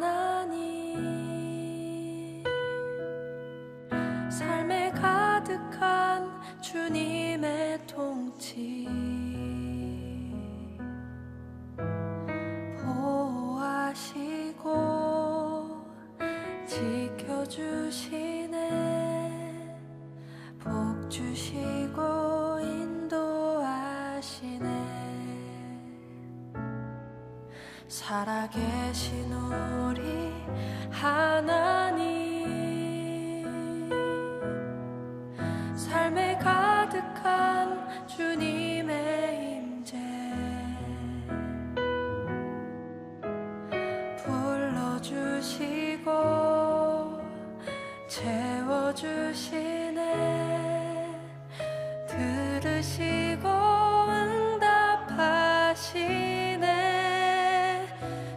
하나님, 삶에 가득한 주님의 통치 보호하시고 지켜주시네, 복 주시고 인도하시네. 살아계신 우리 하나님, 삶에 가득한 주님의 임재 불러주시고 채워주시네, 들으시고 응답하시네.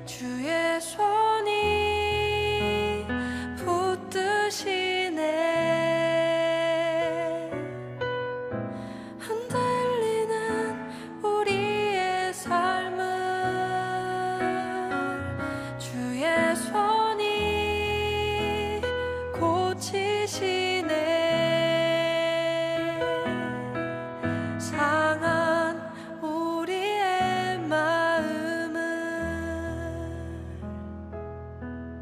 주의 손이 붙드시네, 흔들리는 우리의 삶을 주의 손이 고치시네. 상한 우리의 마음을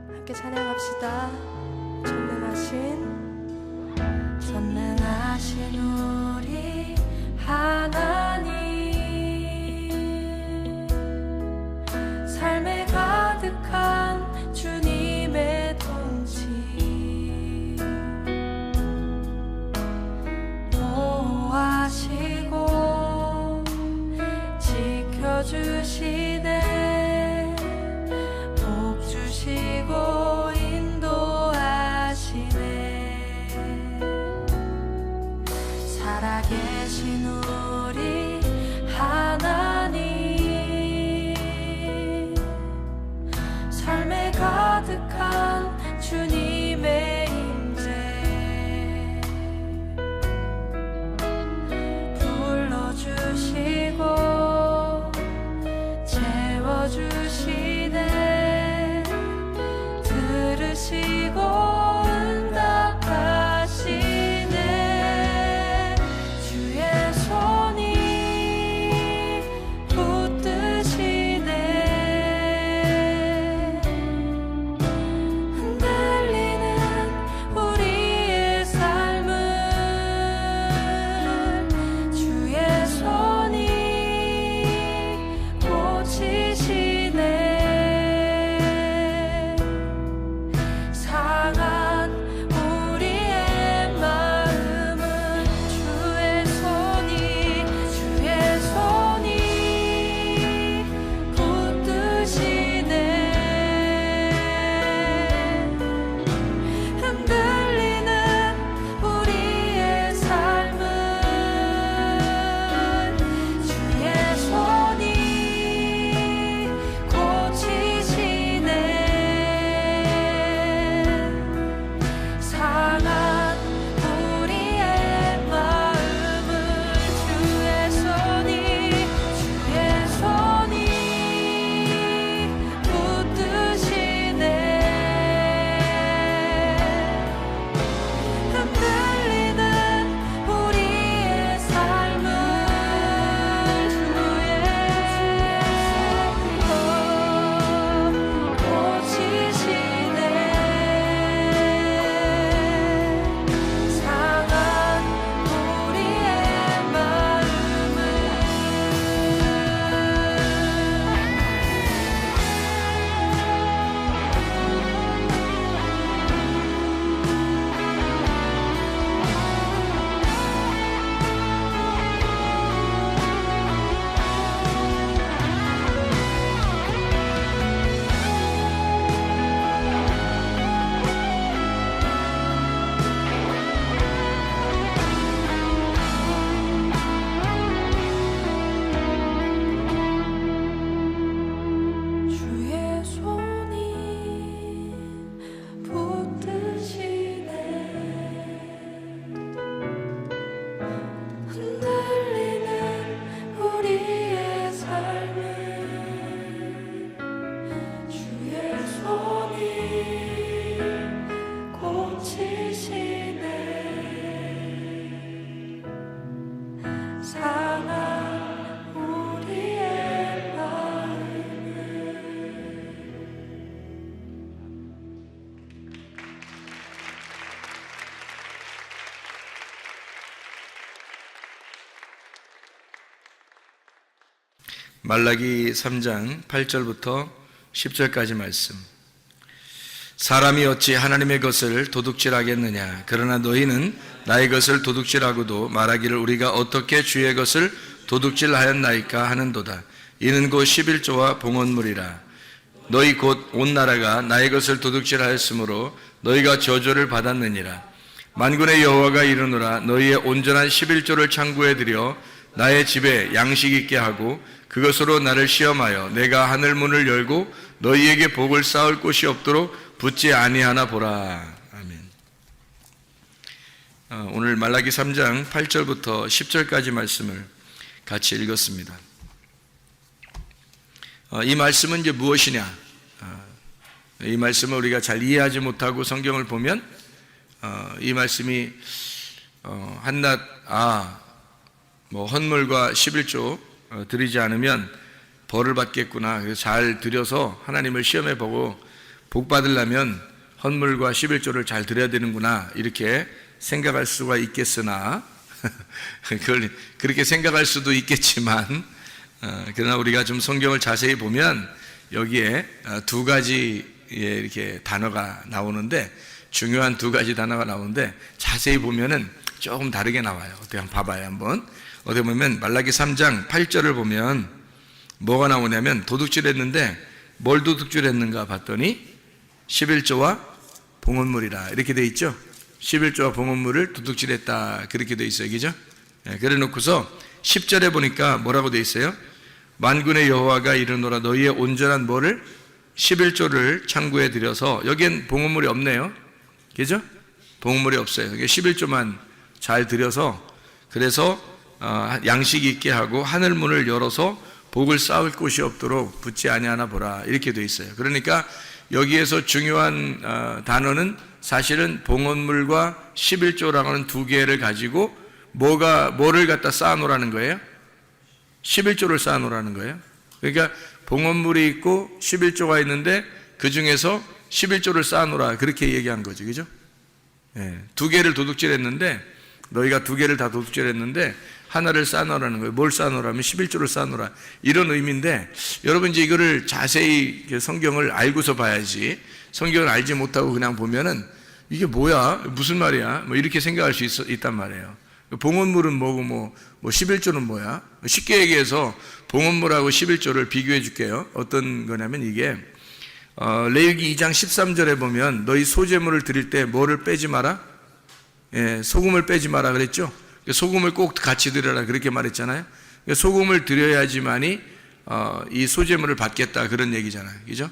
함께 찬양합시다. 전능하신 우리 하나님, 삶에 가득한 주님의 통치 보호하시고 지켜주시네, 복 주시고 인도하시네. 살아계신 우리 하나님, 삶에 가득한 주님의 임재 불러주시고 말라기 3장 8절부터 10절까지 말씀. 사람이 어찌 하나님의 것을 도둑질하겠느냐? 그러나 너희는 나의 것을 도둑질하고도 말하기를 우리가 어떻게 주의 것을 도둑질하였나이까 하는도다. 이는 곧 11조와 봉헌물이라. 너희 곧 온 나라가 나의 것을 도둑질하였으므로 너희가 저주를 받았느니라. 만군의 여호와가 이르노라. 너희의 온전한 11조를 창구에 들여 나의 집에 양식 있게 하고 그것으로 나를 시험하여 내가 하늘 문을 열고 너희에게 복을 쌓을 곳이 없도록 붙지 아니하나 보라. 아멘. 오늘 말라기 3장 8절부터 10절까지 말씀을 같이 읽었습니다. 이 말씀은 이제 무엇이냐? 이 말씀을 우리가 잘 이해하지 못하고 성경을 보면 이 말씀이 한낱 헌물과 11조 드리지 않으면 벌을 받겠구나. 그래서 잘 드려서 하나님을 시험해 보고 복 받으려면 헌물과 11조를 잘 드려야 되는구나. 이렇게 생각할 수가 있겠으나 그걸 그렇게 생각할 수도 있겠지만 그러나 우리가 좀 성경을 자세히 보면 여기에 두 가지의 이렇게 단어가 나오는데 중요한 두 가지 단어가 나오는데 자세히 보면은 조금 다르게 나와요. 어떻게 한번 봐봐요. 한번 어떻게 보면 말라기 3장 8절을 보면 뭐가 나오냐면 도둑질했는데 뭘 도둑질했는가 봤더니 11조와 봉헌물이라 이렇게 돼 있죠. 11조와 봉헌물을 도둑질했다 그렇게 돼 있어요. 그죠? 그래 놓고서 10절에 보니까 뭐라고 돼 있어요? 만군의 여호와가 이르노라. 너희의 온전한 뭐를 11조를 창구에 들여서 여기엔 봉헌물이 없네요. 그죠? 봉헌물이 없어요. 11조만 잘 들여서 그래서 양식이 있게 하고 하늘 문을 열어서 복을 쌓을 곳이 없도록 붙지 아니하나 보라 이렇게 돼 있어요. 그러니까 여기에서 중요한 단어는 사실은 봉헌물과 11조라고 하는 두 개를 가지고 뭐를 갖다 쌓아놓으라는 거예요? 11조를 쌓아놓으라는 거예요. 그러니까 봉헌물이 있고 11조가 있는데 그 중에서 11조를 쌓아놓으라 그렇게 얘기한 거죠. 그죠? 두 개를 도둑질했는데 너희가 두 개를 다 도둑질했는데 하나를 쌓아놓으라는 거예요. 뭘 쌓아놓으라면 11조를 쌓아놓으라 이런 의미인데 여러분 이제 이거를 자세히 성경을 알고서 봐야지 성경을 알지 못하고 그냥 보면은 이게 뭐야? 무슨 말이야? 뭐 이렇게 생각할 수 있단 말이에요. 봉헌물은 뭐고 뭐 11조는 뭐야? 쉽게 얘기해서 봉헌물하고 11조를 비교해 줄게요. 어떤 거냐면 이게 레위기 2장 13절에 보면 너희 소제물을 드릴 때 뭐를 빼지 마라? 소금을 빼지 마라 그랬죠? 소금을 꼭 같이 드려라 그렇게 말했잖아요. 소금을 드려야지만이 이 소제물을 받겠다 그런 얘기잖아요. 그죠?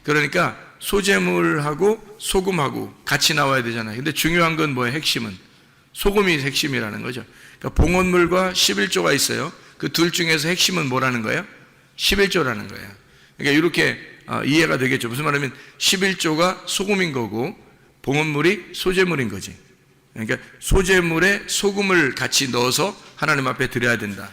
그러니까 소제물하고 소금하고 같이 나와야 되잖아요. 근데 중요한 건 뭐예요? 핵심은 소금이 핵심이라는 거죠. 그러니까 봉헌물과 11조가 있어요. 그 둘 중에서 핵심은 뭐라는 거예요? 11조라는 거예요. 그러니까 이렇게 이해가 되겠죠. 무슨 말이냐면 11조가 소금인 거고 봉헌물이 소제물인 거지. 그러니까 소제물에 소금을 같이 넣어서 하나님 앞에 드려야 된다.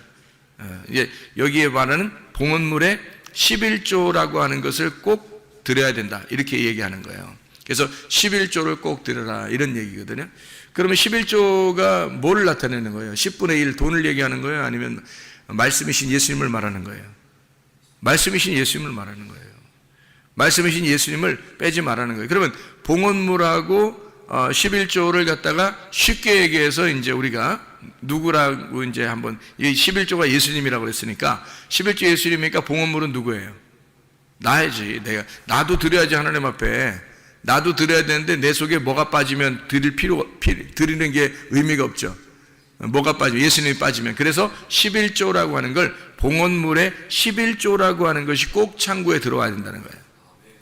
여기에 말하는 봉헌물에 11조라고 하는 것을 꼭 드려야 된다. 이렇게 얘기하는 거예요. 그래서 11조를 꼭 드려라 이런 얘기거든요. 그러면 11조가 뭐를 나타내는 거예요? 10분의 1 돈을 얘기하는 거예요? 아니면 말씀이신 예수님을 말하는 거예요? 말씀이신 예수님을 말하는 거예요. 말씀이신 예수님을 빼지 말라는 거예요. 그러면 봉헌물하고 11조를 갖다가 쉽게 얘기해서 이제 우리가 누구라고 이제 한번 이 11조가 예수님이라고 그랬으니까 11조 예수님이니까 봉헌물은 누구예요? 나야지. 나도 드려야지 하나님 앞에. 나도 드려야 되는데 내 속에 뭐가 빠지면 드리는 게 의미가 없죠. 뭐가 빠지면 예수님이 빠지면. 그래서 11조라고 하는 걸 봉헌물에 11조라고 하는 것이 꼭 창구에 들어와야 된다는 거예요.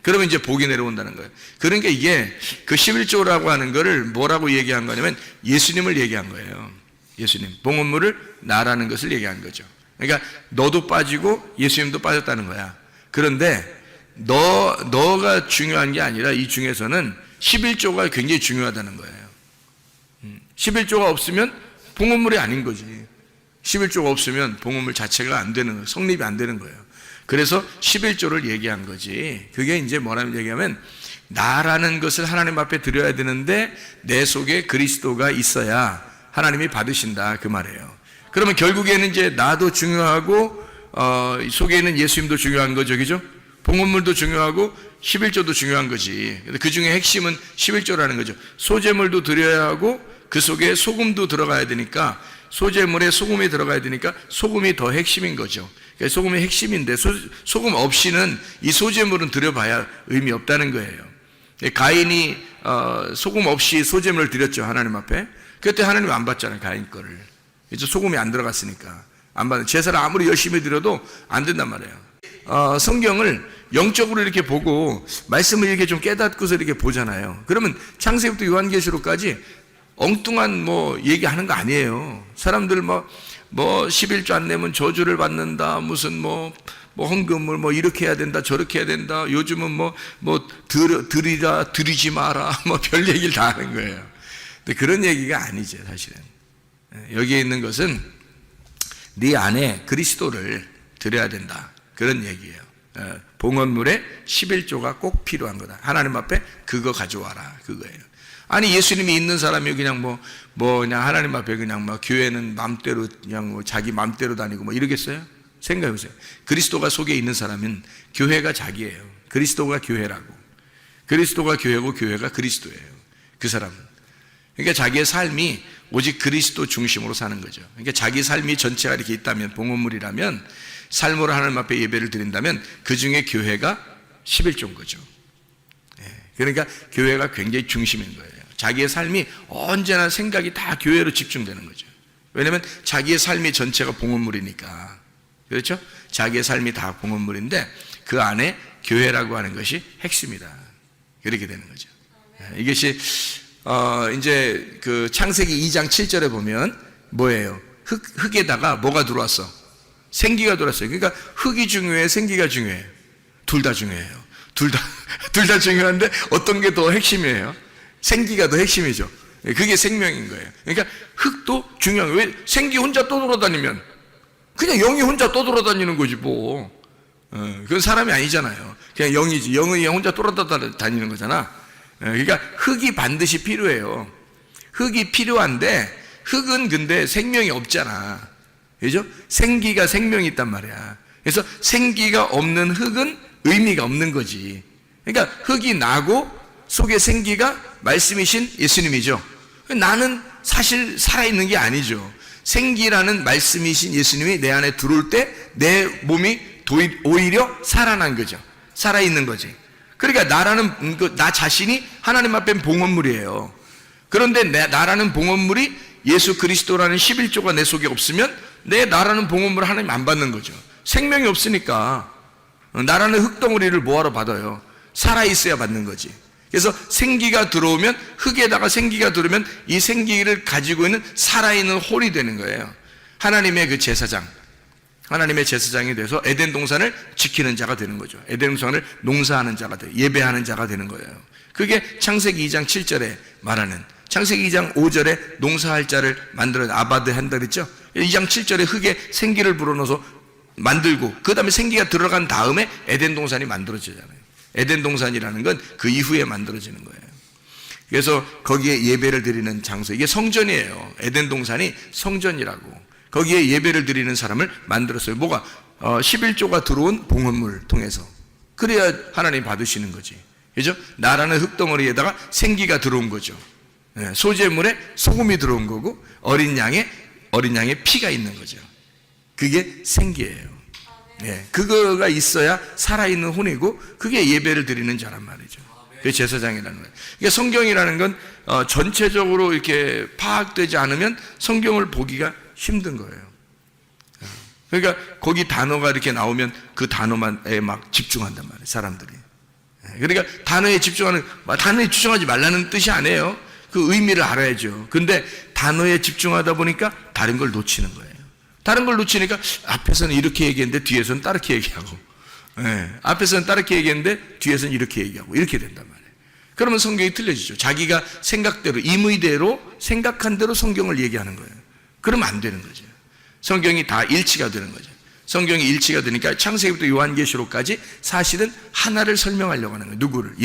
그러면 이제 복이 내려온다는 거예요. 그러니까 이게 그 11조라고 하는 거를 뭐라고 얘기한 거냐면 예수님을 얘기한 거예요. 예수님. 봉헌물을 나라는 것을 얘기한 거죠. 그러니까 너도 빠지고 예수님도 빠졌다는 거야. 그런데 너가 중요한 게 아니라 이 중에서는 11조가 굉장히 중요하다는 거예요. 11조가 없으면 봉헌물이 아닌 거지. 11조가 없으면 봉헌물 자체가 안 되는 거예요. 성립이 안 되는 거예요. 그래서 11조를 얘기한 거지. 그게 이제 뭐라는 얘기하면 나라는 것을 하나님 앞에 드려야 되는데 내 속에 그리스도가 있어야 하나님이 받으신다 그 말이에요. 그러면 결국에는 이제 나도 중요하고 속에 있는 예수님도 중요한 거죠, 그죠? 봉헌물도 중요하고 11조도 중요한 거지. 그 중에 핵심은 11조라는 거죠. 소제물도 드려야 하고 그 속에 소금도 들어가야 되니까, 소제물에 소금이 들어가야 되니까 소금이 더 핵심인 거죠. 그러니까 소금이 핵심인데 소금 없이는 이 소제물은 드려봐야 의미 없다는 거예요. 가인이 소금 없이 소제물을 드렸죠, 하나님 앞에. 그때 하나님이 안 받잖아요, 가인 거를. 이제 소금이 안 들어갔으니까 안 받는. 제사를 아무리 열심히 드려도 안 된단 말이에요. 성경을 영적으로 이렇게 보고 말씀을 이렇게 좀 깨닫고서 이렇게 보잖아요. 그러면 창세기부터 요한계시록까지 엉뚱한 얘기하는 거 아니에요. 사람들 11조 안 내면 저주를 받는다, 무슨 헌금을 이렇게 해야 된다, 저렇게 해야 된다, 요즘은 드리라, 드리지 마라, 별 얘기를 다 하는 거예요. 근데 그런 얘기가 아니죠, 사실은. 여기에 있는 것은 네 안에 그리스도를 드려야 된다, 그런 얘기예요. 봉헌물에 11조가 꼭 필요한 거다. 하나님 앞에 그거 가져와라, 그거예요. 아니, 예수님이 있는 사람이 그냥 그냥 하나님 앞에 그냥 교회는 맘대로 그냥 자기 맘대로 다니고 이러겠어요? 생각해 보세요. 그리스도가 속에 있는 사람은 교회가 자기예요. 그리스도가 교회라고. 그리스도가 교회고 교회가 그리스도예요, 그 사람은. 그러니까 자기의 삶이 오직 그리스도 중심으로 사는 거죠. 그러니까 자기 삶이 전체가 이렇게 있다면, 봉헌물이라면, 삶으로 하나님 앞에 예배를 드린다면 그 중에 교회가 11조인 거죠. 그러니까 교회가 굉장히 중심인 거예요. 자기의 삶이 언제나 생각이 다 교회로 집중되는 거죠. 왜냐하면 자기의 삶이 전체가 봉헌물이니까. 그렇죠? 자기의 삶이 다 봉헌물인데 그 안에 교회라고 하는 것이 핵심이다. 그렇게 되는 거죠. 이것이 이제 그 창세기 2장 7절에 보면 뭐예요? 흙에다가 뭐가 들어왔어? 생기가 들어왔어요. 그러니까 흙이 중요해, 생기가 중요해? 둘 다 중요해요. 둘 다 중요한데 어떤 게 더 핵심이에요? 생기가 더 핵심이죠. 그게 생명인 거예요. 그러니까 흙도 중요한 거예요. 왜? 생기 혼자 떠돌아다니면 그냥 영이 혼자 떠돌아다니는 거지 그건 사람이 아니잖아요. 그냥 영이지. 영이 혼자 돌아다니는 거잖아. 그러니까 흙이 반드시 필요해요. 흙이 필요한데 흙은 근데 생명이 없잖아. 그죠? 생기가 생명이 있단 말이야. 그래서 생기가 없는 흙은 의미가 없는 거지. 그러니까 흙이 나고 속에 생기가 말씀이신 예수님이죠. 나는 사실 살아있는 게 아니죠. 생기라는 말씀이신 예수님이 내 안에 들어올 때 내 몸이 오히려 살아난 거죠. 살아있는 거지. 그러니까 나 자신이 하나님 앞에 봉헌물이에요. 그런데 나라는 봉헌물이 예수 그리스도라는 11조가 내 속에 없으면 나라는 봉헌물을 하나님 안 받는 거죠. 생명이 없으니까 나라는 흙덩어리를 뭐하러 받아요? 살아있어야 받는 거지. 그래서 생기가 들어오면, 흙에다가 생기가 들어오면 이 생기를 가지고 있는 살아있는 홀이 되는 거예요. 하나님의 그 제사장, 하나님의 제사장이 돼서 에덴 동산을 지키는 자가 되는 거죠. 에덴 동산을 농사하는 자가 돼요. 예배하는 자가 되는 거예요. 그게 창세기 2장 7절에 말하는, 창세기 2장 5절에 농사할 자를 만들어 아바드 한다 그랬죠. 2장 7절에 흙에 생기를 불어넣어서 만들고 그 다음에 생기가 들어간 다음에 에덴 동산이 만들어지잖아요. 에덴 동산이라는 건 그 이후에 만들어지는 거예요. 그래서 거기에 예배를 드리는 장소, 이게 성전이에요. 에덴 동산이 성전이라고. 거기에 예배를 드리는 사람을 만들었어요. 뭐가? 11조가 들어온 봉헌물을 통해서. 그래야 하나님 받으시는 거지. 그죠? 나라는 흙덩어리에다가 생기가 들어온 거죠. 소제물에 소금이 들어온 거고 어린 양의 피가 있는 거죠. 그게 생기예요. 그거가 있어야 살아있는 혼이고 그게 예배를 드리는 자란 말이죠. 그게 제사장이라는 거예요. 그러니까 성경이라는 건 전체적으로 이렇게 파악되지 않으면 성경을 보기가 힘든 거예요. 그러니까 거기 단어가 이렇게 나오면 그 단어만에 막 집중한단 말이에요, 사람들이. 그러니까 단어에 집중하지 말라는 뜻이 아니에요. 그 의미를 알아야죠. 근데 단어에 집중하다 보니까 다른 걸 놓치는 거예요. 다른 걸 놓치니까 앞에서는 이렇게 얘기했는데 뒤에서는 다르게 얘기하고, 앞에서는 다르게 얘기했는데 뒤에서는 이렇게 얘기하고, 이렇게 된단 말이에요. 그러면 성경이 틀려지죠. 자기가 생각대로, 임의대로, 생각한 대로 성경을 얘기하는 거예요. 그러면 안 되는 거죠. 성경이 다 일치가 되는 거죠. 성경이 일치가 되니까 창세기부터 요한계시록까지 사실은 하나를 설명하려고 하는 거예요. 누구를?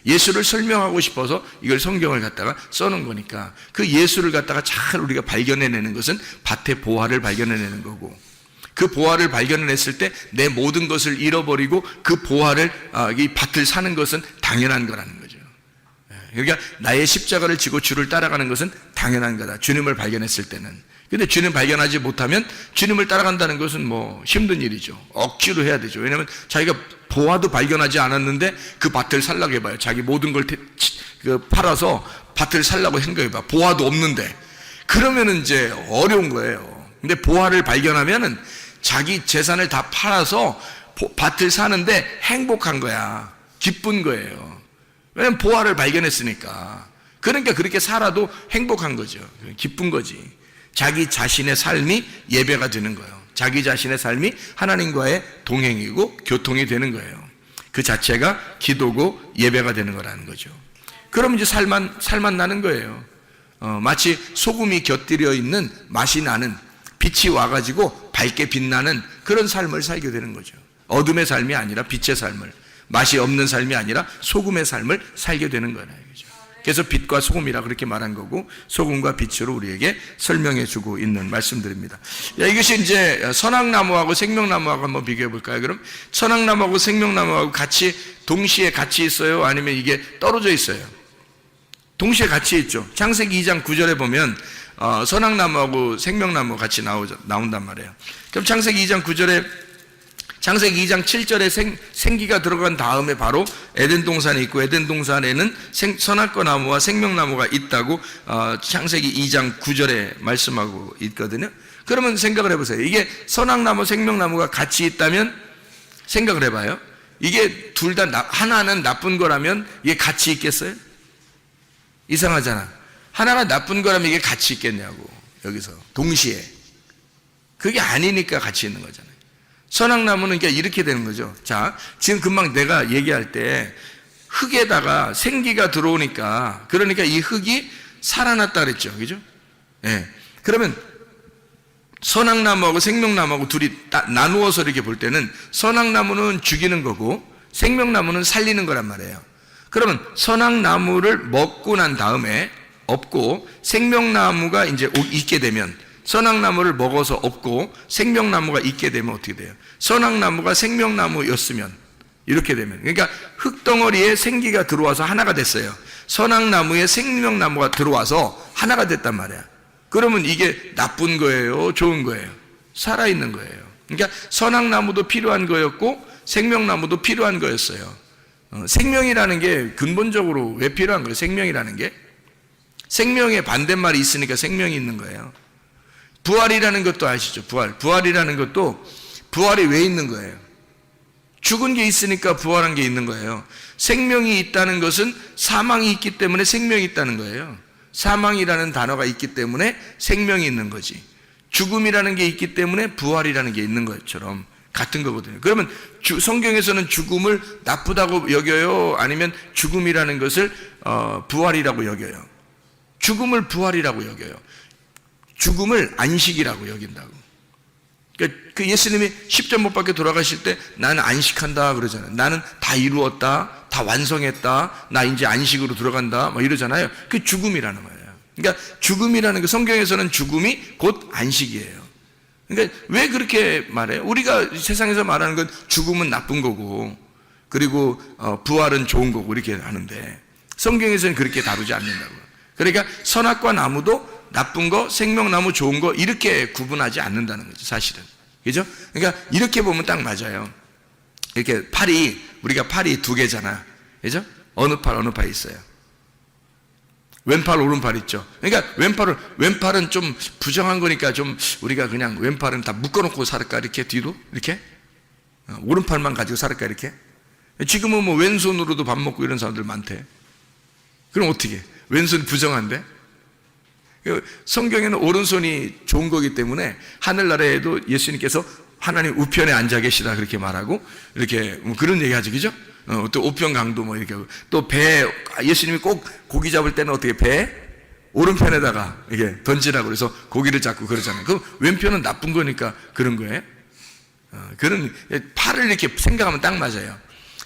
예수를 설명하고 싶어서 이걸 성경을 갖다가 써놓은 거니까 그 예수를 갖다가 잘 우리가 발견해내는 것은 밭의 보화를 발견해내는 거고, 그 보화를 발견했을 때 내 모든 것을 잃어버리고 그 보화를 이 밭을 사는 것은 당연한 거라는 거죠. 그러니까 나의 십자가를 지고 주를 따라가는 것은 당연한 거다. 주님을 발견했을 때는. 근데 주님 발견하지 못하면 주님을 따라간다는 것은 뭐 힘든 일이죠. 억지로 해야 되죠. 왜냐하면 자기가 보화도 발견하지 않았는데 그 밭을 살라고 해봐요. 자기 모든 걸 팔아서 밭을 살라고 생각해봐. 보화도 없는데. 그러면은 이제 어려운 거예요. 근데 보화를 발견하면은 자기 재산을 다 팔아서 밭을 사는데 행복한 거야. 기쁜 거예요. 왜냐면 보화를 발견했으니까. 그러니까 그렇게 살아도 행복한 거죠. 기쁜 거지. 자기 자신의 삶이 예배가 되는 거예요. 자기 자신의 삶이 하나님과의 동행이고 교통이 되는 거예요. 그 자체가 기도고 예배가 되는 거라는 거죠. 그럼 이제 살만 나는 거예요. 마치 소금이 곁들여 있는 맛이 나는, 빛이 와가지고 밝게 빛나는 그런 삶을 살게 되는 거죠. 어둠의 삶이 아니라 빛의 삶을, 맛이 없는 삶이 아니라 소금의 삶을 살게 되는 거예요. 그래서 빛과 소금이라 그렇게 말한 거고, 소금과 빛으로 우리에게 설명해 주고 있는 말씀들입니다. 이것이 이제 선악나무하고 생명나무하고 한번 비교해 볼까요? 그럼 선악나무하고 생명나무하고 동시에 같이 있어요? 아니면 이게 떨어져 있어요? 동시에 같이 있죠. 창세기 2장 9절에 보면 선악나무하고 생명나무 같이 나온단 말이에요. 그럼 창세기 2장 9절에, 창세기 2장 7절에 생기가 들어간 다음에 바로 에덴 동산이 있고, 에덴 동산에는 선악과 나무와 생명나무가 있다고 창세기 2장 9절에 말씀하고 있거든요. 그러면 생각을 해보세요. 이게 선악나무, 생명나무가 같이 있다면 생각을 해봐요. 이게 둘 다 하나는 나쁜 거라면 이게 같이 있겠어요? 이상하잖아. 하나가 나쁜 거라면 이게 같이 있겠냐고. 여기서 동시에. 그게 아니니까 같이 있는 거잖아요. 선악나무는 그러니까 이렇게 되는 거죠. 자, 지금 금방 내가 얘기할 때 흙에다가 생기가 들어오니까, 그러니까 이 흙이 살아났다 그랬죠. 그죠? 예. 그러면 선악나무하고 생명나무하고 둘이 나누어서 이렇게 볼 때는 선악나무는 죽이는 거고 생명나무는 살리는 거란 말이에요. 그러면 선악나무를 먹고 난 다음에 없고, 생명나무가 이제 있게 되면, 선악나무를 먹어서 없고 생명나무가 있게 되면 어떻게 돼요? 선악나무가 생명나무였으면 이렇게 되면, 그러니까 흙덩어리에 생기가 들어와서 하나가 됐어요. 선악나무에 생명나무가 들어와서 하나가 됐단 말이야. 그러면 이게 나쁜 거예요? 좋은 거예요? 살아있는 거예요. 그러니까 선악나무도 필요한 거였고 생명나무도 필요한 거였어요. 생명이라는 게 근본적으로 왜 필요한 거예요? 생명이라는 게 생명의 반대말이 있으니까 생명이 있는 거예요. 부활이라는 것도 아시죠? 부활이라는 것도 부활이 왜 있는 거예요? 죽은 게 있으니까 부활한 게 있는 거예요. 생명이 있다는 것은 사망이 있기 때문에 생명이 있다는 거예요. 사망이라는 단어가 있기 때문에 생명이 있는 거지. 죽음이라는 게 있기 때문에 부활이라는 게 있는 것처럼 같은 거거든요. 그러면 성경에서는 죽음을 나쁘다고 여겨요? 아니면 죽음이라는 것을 부활이라고 여겨요? 죽음을 부활이라고 여겨요. 죽음을 안식이라고 여긴다고. 그러니까 그 예수님이 십자 못 박혀 돌아가실 때 나는 안식한다 그러잖아요. 나는 다 이루었다, 다 완성했다, 나 이제 안식으로 들어간다 막 이러잖아요. 그게 죽음이라는 거예요. 그러니까 죽음이라는 거, 성경에서는 죽음이 곧 안식이에요. 그러니까 왜 그렇게 말해요? 우리가 세상에서 말하는 건 죽음은 나쁜 거고, 그리고 부활은 좋은 거고 이렇게 하는데, 성경에서는 그렇게 다루지 않는다고. 그러니까 선악과 나무도 나쁜 거, 생명나무 좋은 거 이렇게 구분하지 않는다는 거죠, 사실은. 그죠? 그러니까 이렇게 보면 딱 맞아요. 이렇게 우리가 팔이 두 개잖아. 그죠? 어느 팔 있어요. 왼팔, 오른팔 있죠. 그러니까 왼팔은 좀 부정한 거니까 좀 우리가 그냥 왼팔은 다 묶어놓고 살을까? 이렇게 뒤로? 이렇게? 오른팔만 가지고 살을까? 이렇게? 지금은 뭐 왼손으로도 밥 먹고 이런 사람들 많대. 그럼 어떻게? 왼손이 부정한데? 성경에는 오른손이 좋은 거기 때문에 하늘나라에도 예수님께서 하나님 우편에 앉아 계시다 그렇게 말하고, 이렇게 뭐 그런 얘기 하죠. 그죠? 또 우편강도 뭐 이렇게 하고, 또 배, 예수님이 꼭 고기 잡을 때는 어떻게 배 오른편에다가 이게 던지라고 그래서 고기를 잡고 그러잖아요. 그럼 왼편은 나쁜 거니까 그런 거예요. 그런 팔을 이렇게 생각하면 딱 맞아요.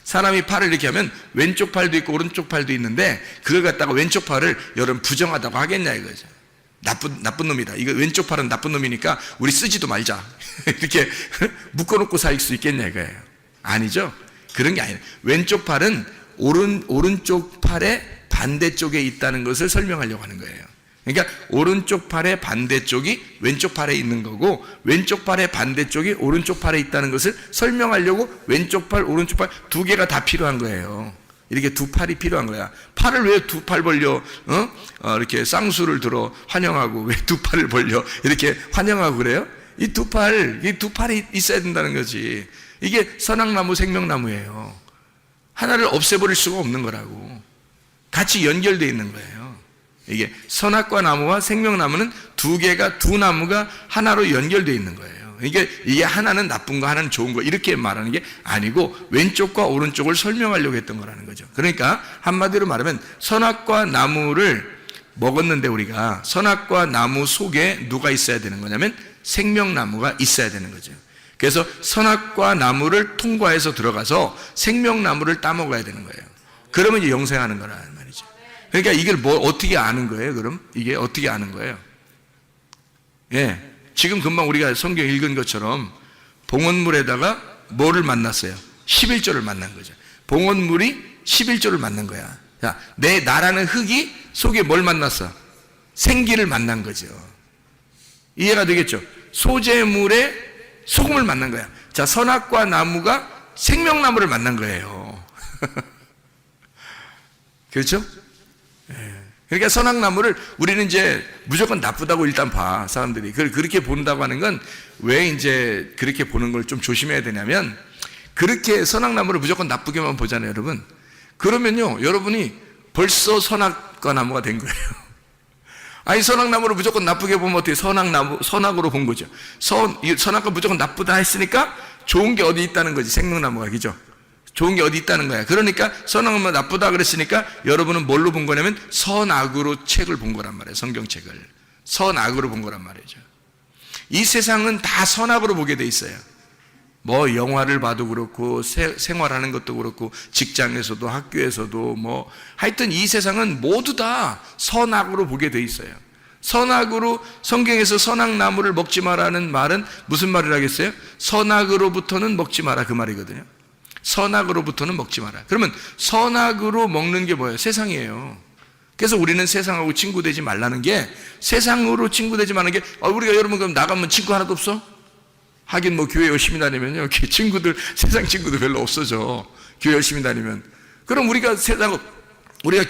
사람이 팔을 이렇게 하면 왼쪽 팔도 있고 오른쪽 팔도 있는데, 그걸 갖다가 왼쪽 팔을 여러분 부정하다고 하겠냐 이거죠. 나쁜 놈이다. 이거 왼쪽 팔은 나쁜 놈이니까 우리 쓰지도 말자. 이렇게 묶어놓고 살 수 있겠냐 이거예요. 아니죠. 그런 게 아니에요. 왼쪽 팔은 오른쪽 팔의 반대쪽에 있다는 것을 설명하려고 하는 거예요. 그러니까 오른쪽 팔의 반대쪽이 왼쪽 팔에 있는 거고, 왼쪽 팔의 반대쪽이 오른쪽 팔에 있다는 것을 설명하려고 왼쪽 팔, 오른쪽 팔 두 개가 다 필요한 거예요. 이렇게 두 팔이 필요한 거야. 팔을 왜 두 팔 벌려 이렇게 쌍수를 들어 환영하고, 왜 두 팔을 벌려 이렇게 환영하고 그래요? 이 두 팔이 있어야 된다는 거지. 이게 선악나무 생명나무예요. 하나를 없애버릴 수가 없는 거라고. 같이 연결되어 있는 거예요. 이게 선악과 나무와 생명나무는 두 나무가 하나로 연결되어 있는 거예요. 이게 하나는 나쁜 거, 하나는 좋은 거, 이렇게 말하는 게 아니고 왼쪽과 오른쪽을 설명하려고 했던 거라는 거죠. 그러니까 한마디로 말하면 선악과 나무를 먹었는데, 우리가 선악과 나무 속에 누가 있어야 되는 거냐면 생명나무가 있어야 되는 거죠. 그래서 선악과 나무를 통과해서 들어가서 생명나무를 따먹어야 되는 거예요. 그러면 이제 영생하는 거라는 말이죠. 그러니까 이걸 어떻게 아는 거예요? 그럼 이게 어떻게 아는 거예요? 예, 지금 금방 우리가 성경 읽은 것처럼 봉헌물에다가 뭐를 만났어요? 11조를 만난 거죠. 봉헌물이 11조를 만난 거야. 자, 나라는 흙이 속에 뭘 만났어? 생기를 만난 거죠. 이해가 되겠죠? 소재물에 소금을 만난 거야. 자, 선악과 나무가 생명나무를 만난 거예요. 그렇죠? 그러니까 선악나무를 우리는 이제 무조건 나쁘다고 일단 봐, 사람들이. 그렇게 본다고 하는 건 왜 이제 그렇게 보는 걸 좀 조심해야 되냐면, 그렇게 선악나무를 무조건 나쁘게만 보잖아요, 여러분. 그러면요, 여러분이 벌써 선악과 나무가 된 거예요. 아니, 선악나무를 무조건 나쁘게 보면 어떻게 선악으로 본 거죠. 선악과 무조건 나쁘다 했으니까 좋은 게 어디 있다는 거지, 생명나무가. 그죠? 좋은 게 어디 있다는 거야. 그러니까 선악은 나쁘다 그랬으니까 여러분은 뭘로 본 거냐면 선악으로 책을 본 거란 말이에요. 성경책을 선악으로 본 거란 말이죠. 이 세상은 다 선악으로 보게 돼 있어요. 뭐 영화를 봐도 그렇고 생활하는 것도 그렇고 직장에서도 학교에서도 뭐 하여튼 이 세상은 모두 다 선악으로 보게 돼 있어요. 선악으로, 성경에서 선악나무를 먹지 마라는 말은 무슨 말이라겠어요? 선악으로부터는 먹지 마라, 그 말이거든요. 선악으로부터는 먹지 마라. 그러면 선악으로 먹는 게 뭐예요? 세상이에요. 그래서 우리는 세상하고 친구 되지 말라는 게, 세상으로 친구 되지 말라는 게, 우리가 여러분 그럼 나가면 친구 하나도 없어? 하긴 뭐 교회 열심히 다니면요, 친구들, 세상 친구들 별로 없어져. 교회 열심히 다니면. 그럼 우리가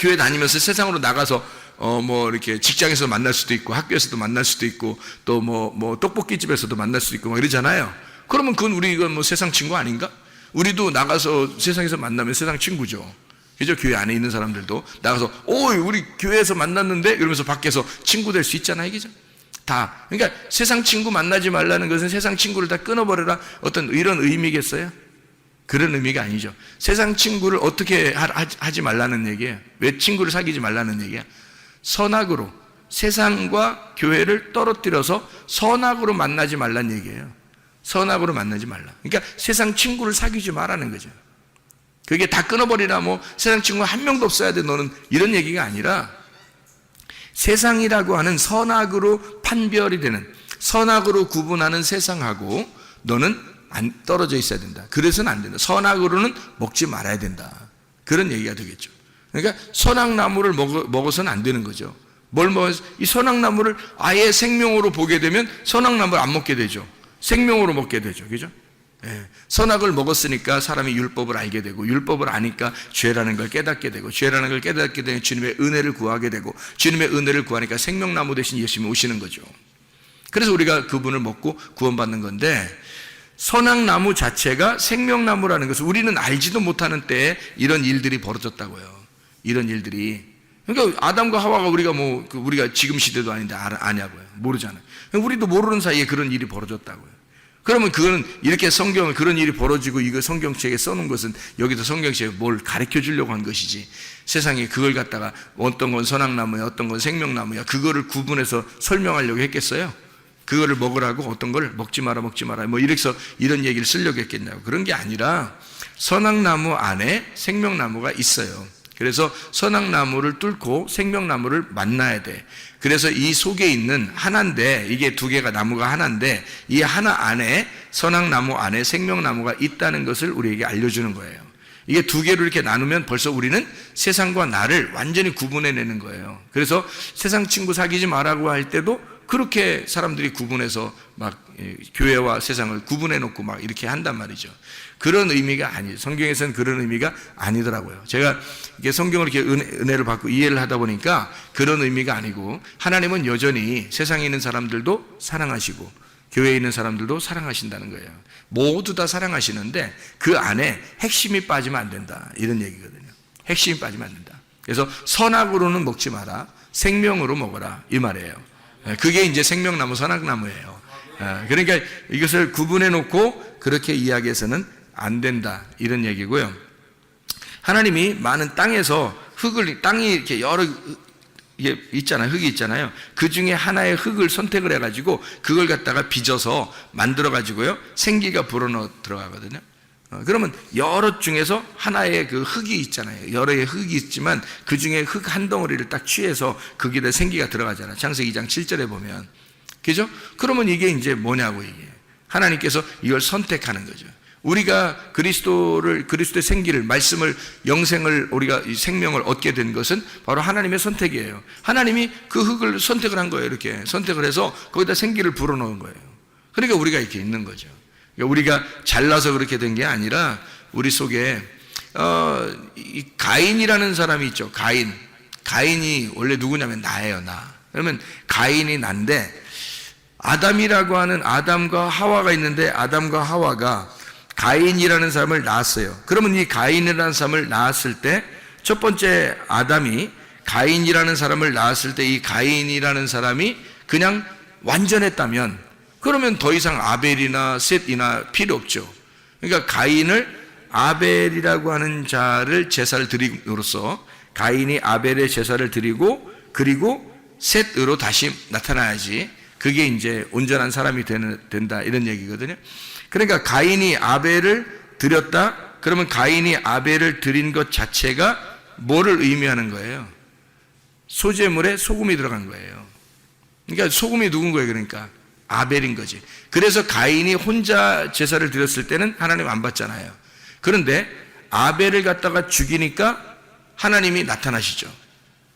교회 다니면서 세상으로 나가서 뭐 이렇게 직장에서 만날 수도 있고, 학교에서도 만날 수도 있고, 또 뭐 떡볶이집에서도 만날 수도 있고 막 이러잖아요. 그러면 그건 우리가 뭐 세상 친구 아닌가? 우리도 나가서 세상에서 만나면 세상 친구죠. 그죠? 교회 안에 있는 사람들도 나가서 우리 교회에서 만났는데 이러면서 밖에서 친구 될 수 있잖아요. 그죠? 다. 그러니까 세상 친구 만나지 말라는 것은 세상 친구를 다 끊어버려라, 어떤 이런 의미겠어요? 그런 의미가 아니죠. 세상 친구를 어떻게 하지 말라는 얘기예요. 왜 친구를 사귀지 말라는 얘기야? 선악으로, 세상과 교회를 떨어뜨려서 선악으로 만나지 말라는 얘기예요. 선악으로 만나지 말라. 그러니까 세상 친구를 사귀지 말라는 거죠. 그게 다 끊어버리라, 뭐 세상 친구 한 명도 없어야 돼 너는, 이런 얘기가 아니라, 세상이라고 하는 선악으로 판별이 되는, 선악으로 구분하는 세상하고 너는 떨어져 있어야 된다. 그래서는 안 된다. 선악으로는 먹지 말아야 된다. 그런 얘기가 되겠죠. 그러니까 선악나무를 먹어서는 안 되는 거죠. 이 선악나무를 아예 생명으로 보게 되면 선악나무를 안 먹게 되죠. 생명으로 먹게 되죠. 그죠? 예. 선악을 먹었으니까 사람이 율법을 알게 되고, 율법을 아니까 죄라는 걸 깨닫게 되고, 죄라는 걸 깨닫게 되면 주님의 은혜를 구하게 되고, 주님의 은혜를 구하니까 생명나무 대신 예수님이 오시는 거죠. 그래서 우리가 그분을 먹고 구원받는 건데, 선악나무 자체가 생명나무라는 것을 우리는 알지도 못하는 때에 이런 일들이 벌어졌다고요. 이런 일들이. 그러니까 아담과 하와가 우리가 지금 시대도 아닌데 아냐고요. 모르잖아요. 우리도 모르는 사이에 그런 일이 벌어졌다고요. 그러면 그거는 이렇게 성경을, 그런 일이 벌어지고 이거 성경책에 써놓은 것은 여기서 성경책에 뭘 가르쳐 주려고 한 것이지, 세상에 그걸 갖다가 어떤 건 선악나무야, 어떤 건 생명나무야, 그거를 구분해서 설명하려고 했겠어요? 그거를 먹으라고 어떤 걸 먹지 마라 뭐 이래서 이런 얘기를 쓰려고 했겠냐고. 그런 게 아니라 선악나무 안에 생명나무가 있어요. 그래서 선악나무를 뚫고 생명나무를 만나야 돼. 그래서 이 속에 있는 하나인데, 이게 두 개가 나무가 하나인데, 이 하나 안에 선악나무 안에 생명나무가 있다는 것을 우리에게 알려주는 거예요. 이게 두 개로 이렇게 나누면 벌써 우리는 세상과 나를 완전히 구분해내는 거예요. 그래서 세상 친구 사귀지 말라고 할 때도 그렇게 사람들이 구분해서 막 교회와 세상을 구분해놓고 막 이렇게 한단 말이죠. 그런 의미가 아니에요. 성경에서는 그런 의미가 아니더라고요. 제가 이게 성경을 이렇게 은혜를 받고 이해를 하다 보니까 그런 의미가 아니고, 하나님은 여전히 세상에 있는 사람들도 사랑하시고 교회에 있는 사람들도 사랑하신다는 거예요. 모두 다 사랑하시는데 그 안에 핵심이 빠지면 안 된다, 이런 얘기거든요. 핵심이 빠지면 안 된다. 그래서 선악으로는 먹지 마라, 생명으로 먹어라, 이 말이에요. 그게 이제 생명나무, 선악나무예요. 그러니까 이것을 구분해 놓고 그렇게 이야기해서는 안 된다, 이런 얘기고요. 하나님이 많은 땅에서 땅이 이렇게 여러 이게 있잖아요. 흙이 있잖아요. 그 중에 하나의 흙을 선택을 해가지고 그걸 갖다가 빚어서 만들어가지고요, 생기가 불어넣어 들어가거든요. 그러면 여러 중에서 하나의 그 흙이 있잖아요. 여러 개의 흙이 있지만 그 중에 흙 한 덩어리를 딱 취해서 거기다 생기가 들어가잖아요. 창세기 2장 7절에 보면. 그죠? 그러면 이게 이제 뭐냐고, 이게. 하나님께서 이걸 선택하는 거죠. 우리가 그리스도의 생기를, 말씀을, 영생을, 우리가 이 생명을 얻게 된 것은 바로 하나님의 선택이에요. 하나님이 그 흙을 선택을 한 거예요. 이렇게 선택을 해서 거기다 생기를 불어넣은 거예요. 그러니까 우리가 이렇게 있는 거죠. 그러니까 우리가 잘나서 그렇게 된 게 아니라 우리 속에 이 가인이라는 사람이 있죠. 가인이 원래 누구냐면 나예요, 나. 그러면 가인이 난데, 아담이라고 하는 아담과 하와가 있는데, 아담과 하와가 가인이라는 사람을 낳았어요. 그러면 이 가인이라는 사람을 낳았을 때, 첫 번째 아담이 가인이라는 사람을 낳았을 때 이 가인이라는 사람이 그냥 완전했다면, 그러면 더 이상 아벨이나 셋이나 필요 없죠. 그러니까 가인을, 아벨이라고 하는 자를 제사를 드림으로써 가인이 아벨의 제사를 드리고, 그리고 셋으로 다시 나타나야지 그게 이제 온전한 사람이 된다, 이런 얘기거든요. 그러니까 가인이 아벨을 드렸다, 그러면 가인이 아벨을 드린 것 자체가 뭐를 의미하는 거예요? 소제물에 소금이 들어간 거예요. 그러니까 소금이 누군 거예요? 그러니까 아벨인 거지. 그래서 가인이 혼자 제사를 드렸을 때는 하나님 안 받잖아요. 그런데 아벨을 갖다가 죽이니까 하나님이 나타나시죠.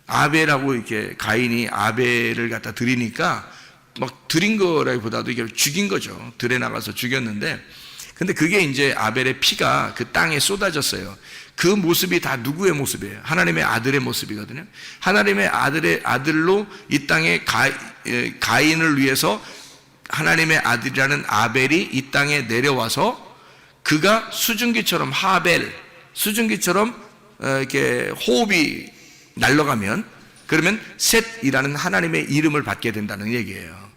아벨하고 이렇게 가인이 아벨을 갖다 드리니까 막 드린 거라기보다도 이게 죽인 거죠. 들에 나가서 죽였는데, 근데 그게 이제 아벨의 피가 그 땅에 쏟아졌어요. 그 모습이 다 누구의 모습이에요? 하나님의 아들의 모습이거든요. 하나님의 아들로 이 땅에 가인을 위해서 하나님의 아들이라는 아벨이 이 땅에 내려와서 그가 수증기처럼, 수증기처럼 이렇게 호흡이 날아가면, 그러면 셋이라는 하나님의 이름을 받게 된다는 얘기예요.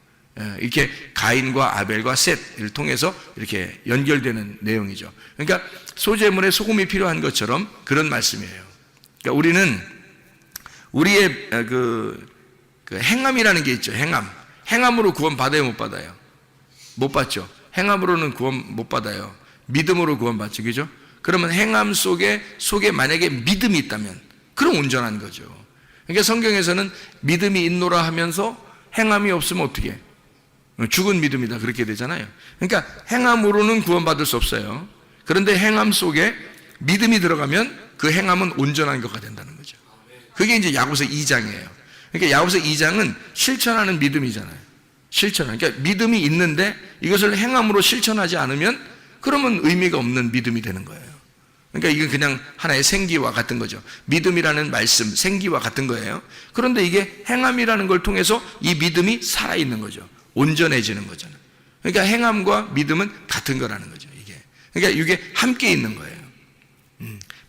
이렇게 가인과 아벨과 셋을 통해서 이렇게 연결되는 내용이죠. 그러니까 소제물에 소금이 필요한 것처럼 그런 말씀이에요. 그러니까 우리는 우리의 그 행함이라는 게 있죠. 행함으로 구원 받아요, 못 받아요? 못 받죠. 행함으로는 구원 못 받아요. 믿음으로 구원 받죠. 그죠? 그러면 행함 속에 만약에 믿음이 있다면 그럼 온전한 거죠. 그러니까 성경에서는 믿음이 있노라 하면서 행함이 없으면 어떻게? 죽은 믿음이다, 그렇게 되잖아요. 그러니까 행함으로는 구원받을 수 없어요. 그런데 행함 속에 믿음이 들어가면 그 행함은 온전한 것가 된다는 거죠. 그게 이제 야고보서 2장이에요. 그러니까 야고보서 2장은 실천하는 믿음이잖아요. 그러니까 믿음이 있는데 이것을 행함으로 실천하지 않으면 그러면 의미가 없는 믿음이 되는 거예요. 그러니까 이건 그냥 하나의 생기와 같은 거죠. 믿음이라는 말씀, 생기와 같은 거예요. 그런데 이게 행함이라는 걸 통해서 이 믿음이 살아있는 거죠. 온전해지는 거잖아요. 그러니까 행함과 믿음은 같은 거라는 거죠, 이게. 그러니까 이게 함께 있는 거예요.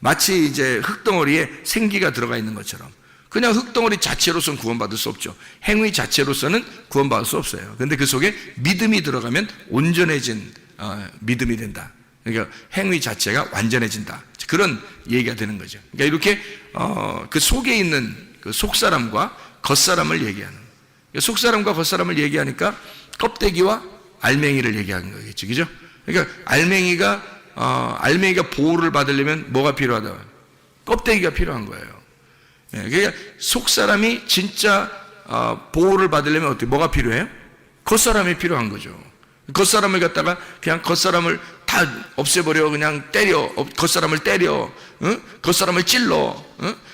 마치 이제 흙덩어리에 생기가 들어가 있는 것처럼. 그냥 흙덩어리 자체로서는 구원받을 수 없죠. 행위 자체로서는 구원받을 수 없어요. 그런데 그 속에 믿음이 들어가면 온전해진 믿음이 된다. 그러니까 행위 자체가 완전해진다. 그런 얘기가 되는 거죠. 그러니까 이렇게 그 속에 있는 그 속사람과 겉사람을 얘기하는. 속사람과 겉사람을 얘기하니까 껍데기와 알맹이를 얘기하는 거겠죠. 그죠? 그러니까 알맹이가 보호를 받으려면 뭐가 필요하다? 껍데기가 필요한 거예요. 그러니까 속사람이 진짜 보호를 받으려면 어떻게, 뭐가 필요해요? 겉사람이 필요한 거죠. 겉사람을 갖다가 그냥 겉사람을 다 없애버려, 그냥 때려, 겉사람을 때려, 겉사람을 찔러,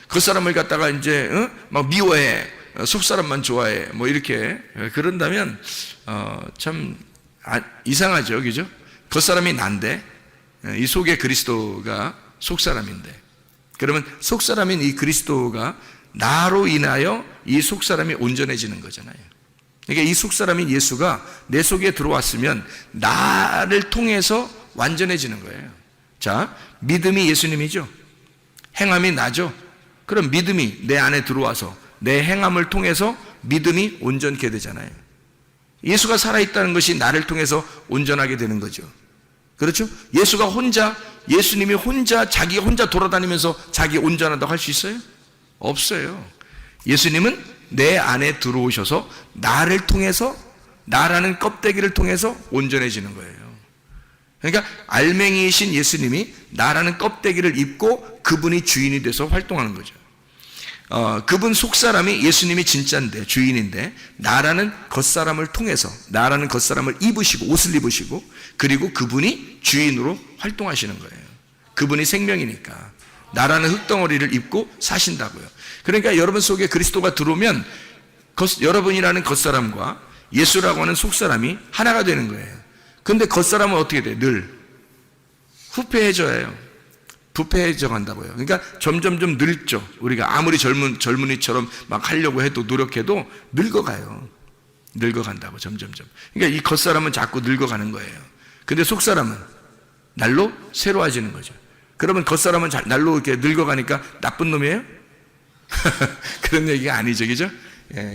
겉사람을 갖다가 이제 막 미워해, 속사람만 좋아해, 뭐 이렇게 그런다면 참 이상하죠, 그죠? 겉사람이 난데 이 속에 그리스도가 속사람인데, 그러면 속사람인 이 그리스도가 나로 인하여 이 속사람이 온전해지는 거잖아요. 그러니까 이 속사람인 예수가 내 속에 들어왔으면 나를 통해서 완전해지는 거예요. 자, 믿음이 예수님이죠. 행함이 나죠. 그럼 믿음이 내 안에 들어와서 내 행함을 통해서 믿음이 온전케 되잖아요. 예수가 살아있다는 것이 나를 통해서 온전하게 되는 거죠. 그렇죠? 예수님이 자기가 혼자 돌아다니면서 자기 온전하다고 할 수 있어요? 없어요. 예수님은 내 안에 들어오셔서 나를 통해서, 나라는 껍데기를 통해서 온전해지는 거예요. 그러니까 알맹이이신 예수님이 나라는 껍데기를 입고 그분이 주인이 돼서 활동하는 거죠. 그분 속사람이 예수님이 진짜인데, 주인인데, 나라는 겉사람을 통해서, 나라는 겉사람을 입으시고, 옷을 입으시고, 그리고 그분이 주인으로 활동하시는 거예요. 그분이 생명이니까 나라는 흙덩어리를 입고 사신다고요. 그러니까 여러분 속에 그리스도가 들어오면 여러분이라는 겉사람과 예수라고 하는 속사람이 하나가 되는 거예요. 그런데 겉사람은 어떻게 돼요? 늘 후패해져요. 부패해져 간다고요. 그러니까 점점점 늙죠. 우리가 아무리 젊은이처럼 막 하려고 해도, 노력해도 늙어가요. 늙어간다고, 점점점. 그러니까 이 겉사람은 자꾸 늙어가는 거예요. 근데 속사람은 날로 새로워지는 거죠. 그러면 겉사람은 날로 이렇게 늙어가니까 나쁜 놈이에요? 그런 얘기가 아니죠, 그죠?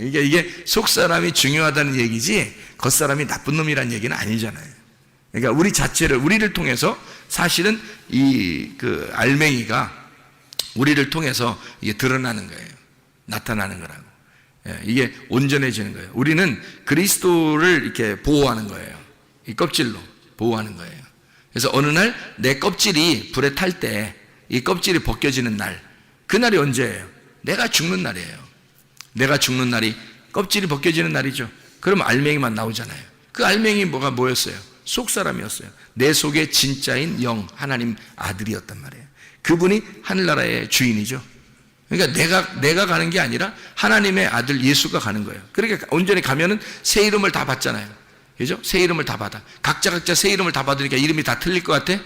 이게 속사람이 중요하다는 얘기지 겉사람이 나쁜 놈이라는 얘기는 아니잖아요. 그러니까 우리를 통해서 사실은 그 알맹이가 우리를 통해서 이게 드러나는 거예요. 나타나는 거라고. 이게 온전해지는 거예요. 우리는 그리스도를 이렇게 보호하는 거예요. 이 껍질로 보호하는 거예요. 그래서 어느 날 내 껍질이 불에 탈 때 이 껍질이 벗겨지는 날, 그날이 언제예요? 내가 죽는 날이에요. 내가 죽는 날이 껍질이 벗겨지는 날이죠. 그러면 알맹이만 나오잖아요. 그 알맹이 뭐였어요? 속사람이었어요. 내 속에 진짜인 영, 하나님 아들이었단 말이에요. 그분이 하늘나라의 주인이죠. 그러니까 내가 가는 게 아니라 하나님의 아들 예수가 가는 거예요. 그러니까 온전히 가면은 새 이름을 다 받잖아요. 그죠? 새 이름을 다 받아. 각자 새 이름을 다 받으니까 이름이 다 틀릴 것 같아?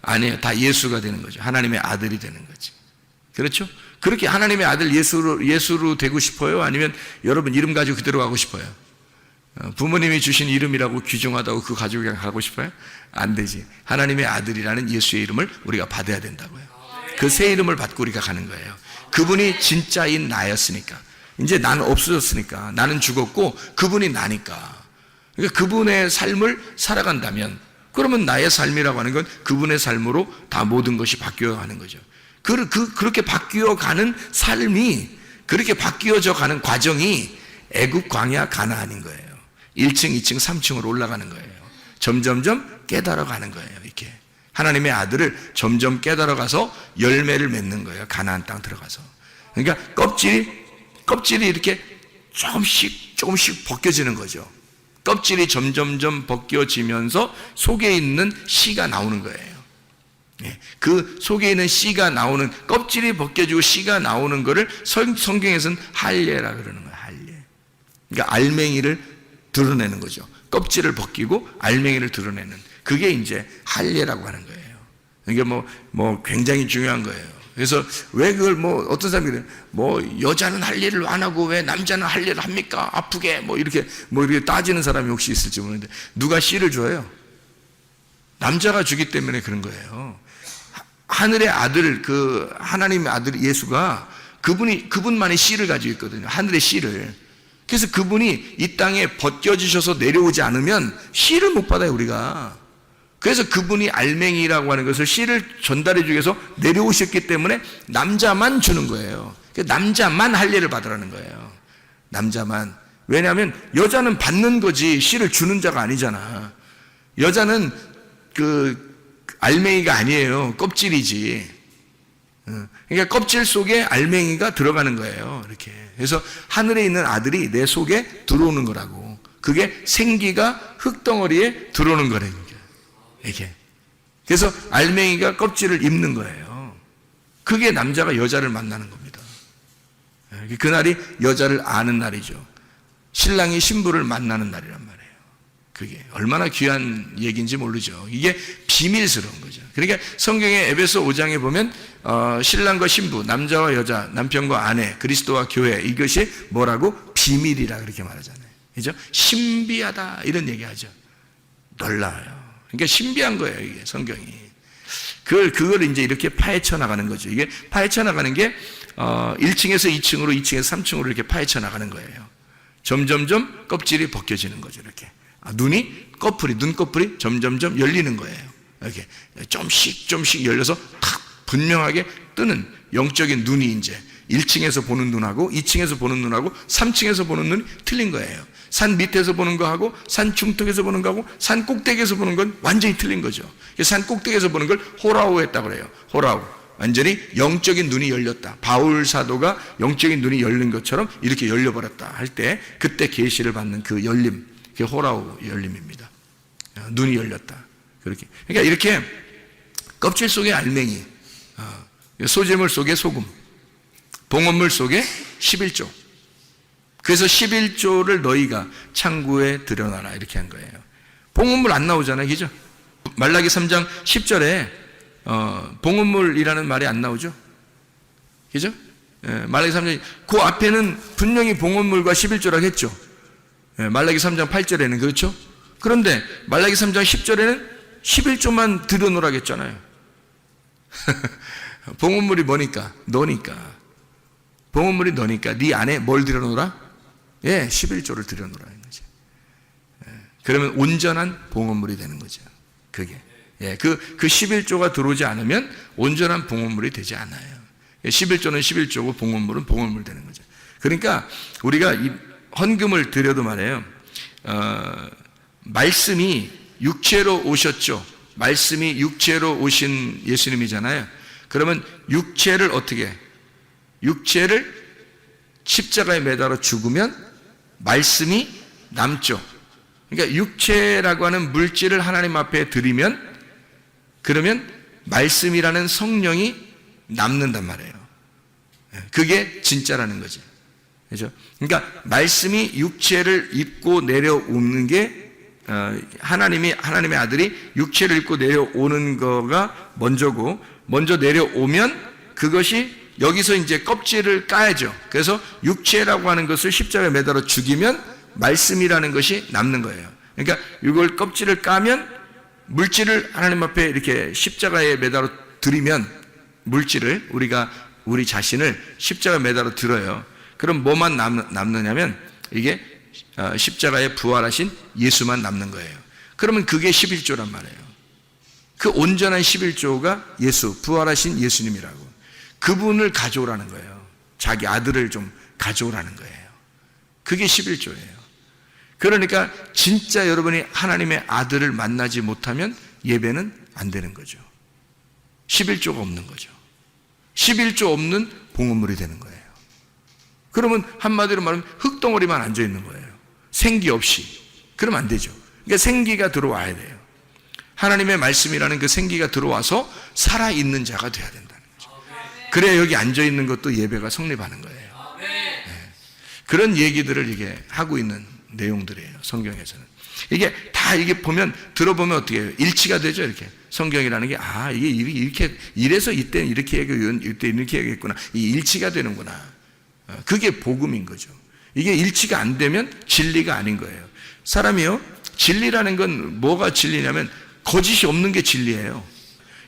아니에요. 다 예수가 되는 거죠. 하나님의 아들이 되는 거지. 그렇죠? 그렇게 하나님의 아들 예수로 되고 싶어요? 아니면 여러분 이름 가지고 그대로 가고 싶어요? 부모님이 주신 이름이라고 귀중하다고 그거 가지고 그냥 가고 싶어요? 안 되지. 하나님의 아들이라는 예수의 이름을 우리가 받아야 된다고요. 그 새 이름을 받고 우리가 가는 거예요. 그분이 진짜인 나였으니까. 이제 나는 없어졌으니까. 나는 죽었고 그분이 나니까. 그러니까 그분의 삶을 살아간다면, 그러면 나의 삶이라고 하는 건 그분의 삶으로 다 모든 것이 바뀌어가는 거죠. 그렇게 바뀌어가는 삶이, 그렇게 바뀌어져 가는 과정이 애굽 광야 가나안인 거예요. 1층, 2층, 3층으로 올라가는 거예요. 점점점 깨달아가는 거예요. 이렇게 하나님의 아들을 점점 깨달아가서 열매를 맺는 거예요. 가나안 땅 들어가서. 그러니까 껍질이 이렇게 조금씩 벗겨지는 거죠. 껍질이 점점점 벗겨지면서 속에 있는 씨가 나오는 거예요. 그 속에 있는 씨가 나오는, 껍질이 벗겨지고 씨가 나오는 거를 성경에서는 할례라 그러는 거예요. 할례. 그러니까 알맹이를 드러내는 거죠. 껍질을 벗기고 알맹이를 드러내는, 그게 이제 할례라고 하는 거예요. 이게 뭐 굉장히 중요한 거예요. 그래서 왜 그걸 어떤 사람이 그래요. 여자는 할례를 안 하고 왜 남자는 할례를 합니까? 아프게 이렇게 따지는 사람이 혹시 있을지 모르는데, 누가 씨를 줘요? 남자가 주기 때문에 그런 거예요. 하늘의 아들, 하나님의 아들 예수가 그분만의 씨를 가지고 있거든요. 하늘의 씨를. 그래서 그분이 이 땅에 벗겨지셔서 내려오지 않으면 씨를 못 받아요, 우리가. 그래서 그분이 알맹이라고 하는 것을, 씨를 전달해 주기 위해서 내려오셨기 때문에 남자만 주는 거예요. 남자만 할례를 받으라는 거예요. 남자만. 왜냐하면 여자는 받는 거지 씨를 주는 자가 아니잖아. 여자는 알맹이가 아니에요. 껍질이지. 그러니까 껍질 속에 알맹이가 들어가는 거예요. 이렇게. 그래서 하늘에 있는 아들이 내 속에 들어오는 거라고. 그게 생기가 흙덩어리에 들어오는 거라는 거예요. 이게. 그래서 알맹이가 껍질을 입는 거예요. 그게 남자가 여자를 만나는 겁니다. 그날이 여자를 아는 날이죠. 신랑이 신부를 만나는 날이란 말이에요. 그게 얼마나 귀한 얘기인지 모르죠. 이게 비밀스러운 거죠. 그러니까 성경의 에베소 5장에 보면 신랑과 신부, 남자와 여자, 남편과 아내, 그리스도와 교회, 이것이 뭐라고? 비밀이라 그렇게 말하잖아요. 그죠? 신비하다 이런 얘기하죠. 놀라워요. 그러니까 신비한 거예요, 이게 성경이. 그걸 이제 이렇게 파헤쳐 나가는 거죠. 이게 파헤쳐 나가는 게 1층에서 2층으로, 2층에서 3층으로 이렇게 파헤쳐 나가는 거예요. 점점점 껍질이 벗겨지는 거죠, 이렇게. 눈꺼풀이 점점점 열리는 거예요. 이렇게 좀씩 열려서 탁 분명하게 뜨는 영적인 눈이 이제 1층에서 보는 눈하고 2층에서 보는 눈하고 3층에서 보는 눈이 틀린 거예요. 산 밑에서 보는 거하고 산 중턱에서 보는 거하고 산 꼭대기에서 보는 건 완전히 틀린 거죠. 산 꼭대기에서 보는 걸 호라우 했다고 그래요. 호라우. 완전히 영적인 눈이 열렸다. 바울 사도가 영적인 눈이 열린 것처럼 이렇게 열려버렸다 할 때 그때 계시를 받는 그 열림, 그게 호라우 열림입니다. 눈이 열렸다. 그렇게. 그러니까 이렇게 껍질 속에 알맹이, 소재물 속에 소금, 봉헌물 속에 11조. 그래서 11조를 너희가 창고에 들여놔라 이렇게 한 거예요. 봉헌물 안 나오잖아요, 그죠? 말라기 3장 10절에 봉헌물이라는 말이 안 나오죠, 그죠? 말라기 3장 그 앞에는 분명히 봉헌물과 11조라고 했죠. 말라기 3장 8절에는 그렇죠? 그런데 말라기 3장 10절에는 11조만 들여놓으라고 했잖아요. 봉헌물이 뭐니까? 너니까. 봉헌물이 너니까 네 안에 뭘 들여놓으라? 11조를 들여놓으라는 거죠. 그러면 온전한 봉헌물이 되는 거죠. 그게. 그 11조가 들어오지 않으면 온전한 봉헌물이 되지 않아요. 11조는 11조고 봉헌물은 봉헌물 되는 거죠. 그러니까 우리가 이 헌금을 드려도 말해요. 말씀이 육체로 오셨죠. 말씀이 육체로 오신 예수님이잖아요. 그러면 육체를 어떻게? 육체를 십자가에 매달아 죽으면 말씀이 남죠. 그러니까 육체라고 하는 물질을 하나님 앞에 드리면 그러면 말씀이라는 성령이 남는단 말이에요. 그게 진짜라는 거죠. 그렇죠? 그러니까 말씀이 육체를 입고 내려오는 게 하나님의 아들이 육체를 입고 내려오는 거가 먼저고, 먼저 내려오면 그것이 여기서 이제 껍질을 까야죠. 그래서 육체라고 하는 것을 십자가에 매달아 죽이면 말씀이라는 것이 남는 거예요. 그러니까 이걸 껍질을 까면 물질을 하나님 앞에 이렇게 십자가에 매달아 드리면 물질을 우리 자신을 십자가에 매달아 들어요. 그럼 뭐만 남느냐면 이게 십자가에 부활하신 예수만 남는 거예요. 그러면 그게 11조란 말이에요. 그 온전한 11조가 예수, 부활하신 예수님이라고. 그분을 가져오라는 거예요. 자기 아들을 좀 가져오라는 거예요. 그게 11조예요. 그러니까 진짜 여러분이 하나님의 아들을 만나지 못하면 예배는 안 되는 거죠. 11조가 없는 거죠. 11조 없는 봉헌물이 되는 거예요. 그러면 한마디로 말하면 흙덩어리만 앉아있는 거예요. 생기 없이. 그러면 안 되죠. 그러니까 생기가 들어와야 돼요. 하나님의 말씀이라는 그 생기가 들어와서 살아있는 자가 돼야 된다는 거죠. 그래야 여기 앉아있는 것도 예배가 성립하는 거예요. 네. 그런 얘기들을 이게 하고 있는 내용들이에요. 성경에서는. 이게 다 이게 보면, 들어보면 어떻게 해요? 일치가 되죠, 이렇게. 성경이라는 게, 이게 이렇게, 이래서 이때는 이렇게 얘기하고, 이때 이렇게 얘기했구나. 이 일치가 되는구나. 그게 복음인 거죠. 이게 일치가 안 되면 진리가 아닌 거예요. 사람이요, 진리라는 건 뭐가 진리냐면, 거짓이 없는 게 진리예요.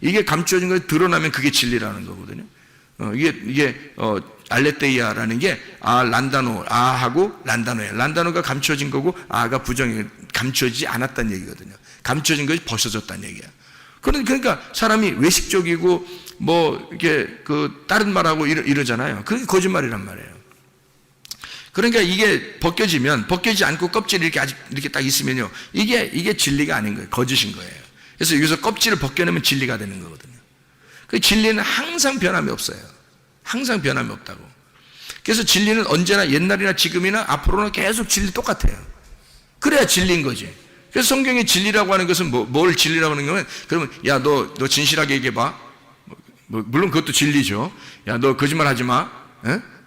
이게 감춰진 거 드러나면 그게 진리라는 거거든요. 알레테이아라는 게 란다노, 아하고 란다노예요. 란다노가 감춰진 거고 아가 부정이 감춰지지 않았다는 얘기거든요. 감춰진 것이 벗어졌다는 얘기야. 그러니까 사람이 외식적이고 뭐 이렇게 다른 말하고 이러잖아요. 그게 거짓말이란 말이에요. 그러니까 이게 벗겨지지 않고 껍질이 이렇게 딱 있으면요, 이게 진리가 아닌 거예요. 거짓인 거예요. 그래서 여기서 껍질을 벗겨내면 진리가 되는 거거든요. 그 진리는 항상 변함이 없어요. 항상 변함이 없다고. 그래서 진리는 언제나 옛날이나 지금이나 앞으로는 계속 진리 똑같아요. 그래야 진리인 거지. 그래서 성경의 진리라고 하는 것은 뭘 진리라고 하는 거면, 그러면 야 너 진실하게 얘기해봐. 물론 그것도 진리죠. 야 너 거짓말 하지 마.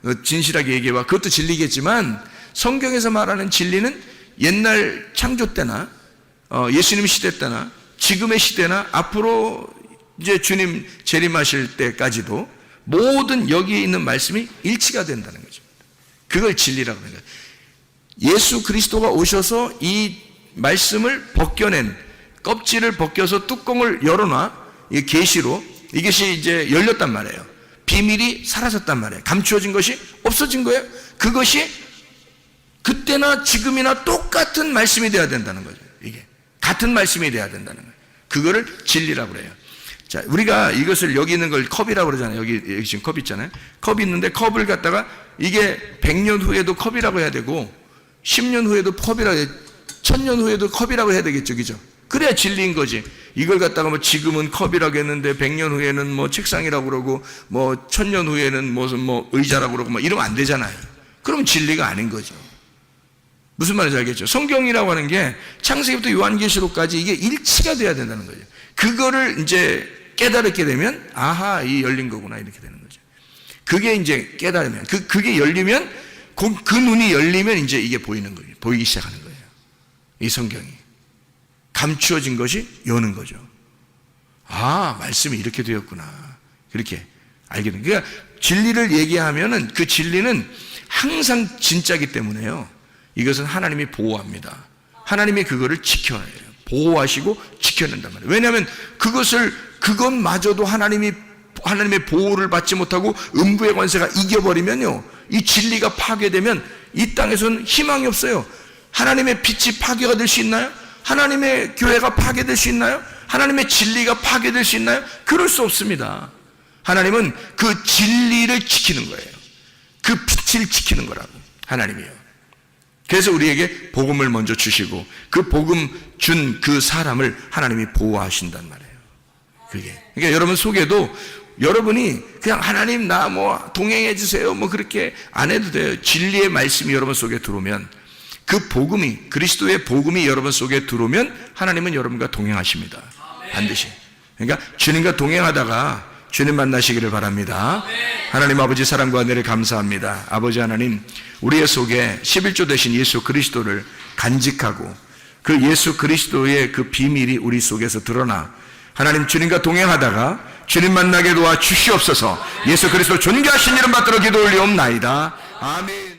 너 진실하게 얘기해봐. 그것도 진리겠지만 성경에서 말하는 진리는 옛날 창조 때나 예수님 시대 때나 지금의 시대나 앞으로 이제 주님 재림하실 때까지도 모든 여기에 있는 말씀이 일치가 된다는 거죠. 그걸 진리라고 하는 거예요. 예수 그리스도가 오셔서 이 말씀을 벗겨낸 껍질을 벗겨서 뚜껑을 열어놔 이 계시로 이것이 이제 열렸단 말이에요. 비밀이 사라졌단 말이에요. 감추어진 것이 없어진 거예요. 그것이 그때나 지금이나 똑같은 말씀이 돼야 된다는 거죠. 이게 같은 말씀이 돼야 된다는 거예요. 그거를 진리라고 그래요. 자, 우리가 이것을 여기 있는 걸 컵이라고 그러잖아요. 여기 지금 컵 있잖아요. 컵이 있는데 컵을 갖다가 이게 100년 후에도 컵이라고 해야 되고 10년 후에도 컵이라고 해야, 1000년 후에도 컵이라고 해야 되겠죠. 그죠? 그래야 진리인 거지. 이걸 갖다가 뭐 지금은 컵이라고 했는데 100년 후에는 뭐 책상이라고 그러고 뭐 1000년 후에는 무슨 뭐 의자라고 그러고 뭐 이러면 안 되잖아요. 그럼 진리가 아닌 거죠. 무슨 말인지 알겠죠? 성경이라고 하는 게 창세기부터 요한계시록까지 이게 일치가 돼야 된다는 거죠. 그거를 이제 깨달게 되면 아하 이 열린 거구나 이렇게 되는 거죠. 그게 이제 깨달으면 그게 열리면 그 눈이 열리면 이제 이게 보이는 거예요. 보이기 시작하는 거예요. 이 성경이 감추어진 것이 여는 거죠. 아 말씀이 이렇게 되었구나 그렇게 알게 된. 그러니까 진리를 얘기하면은 그 진리는 항상 진짜기 때문에요. 이것은 하나님이 보호합니다. 하나님이 그거를 지켜야 해요. 보호하시고 지켜낸단 말이에요. 왜냐하면 그것마저도 하나님의 보호를 받지 못하고 음부의 관세가 이겨버리면요, 이 진리가 파괴되면 이 땅에서는 희망이 없어요. 하나님의 빛이 파괴가 될 수 있나요? 하나님의 교회가 파괴될 수 있나요? 하나님의 진리가 파괴될 수 있나요? 그럴 수 없습니다. 하나님은 그 진리를 지키는 거예요. 그 빛을 지키는 거라고 하나님이요. 그래서 우리에게 복음을 먼저 주시고 그 복음 준 그 사람을 하나님이 보호하신단 말이에요. 그게. 그러니까 여러분 속에도 여러분이 그냥 하나님 나 뭐 동행해 주세요 뭐 그렇게 안 해도 돼요. 진리의 말씀이 여러분 속에 들어오면 그 복음이 그리스도의 복음이 여러분 속에 들어오면 하나님은 여러분과 동행하십니다. 반드시. 그러니까 주님과 동행하다가 주님 만나시기를 바랍니다. 하나님 아버지 사랑과 은혜를 감사합니다. 아버지 하나님 우리의 속에 11조 되신 예수 그리스도를 간직하고 그 예수 그리스도의 그 비밀이 우리 속에서 드러나 하나님 주님과 동행하다가 주님 만나게 도와 주시옵소서. 예수 그리스도 존귀하신 이름 받들어 기도 올리옵나이다. 아멘.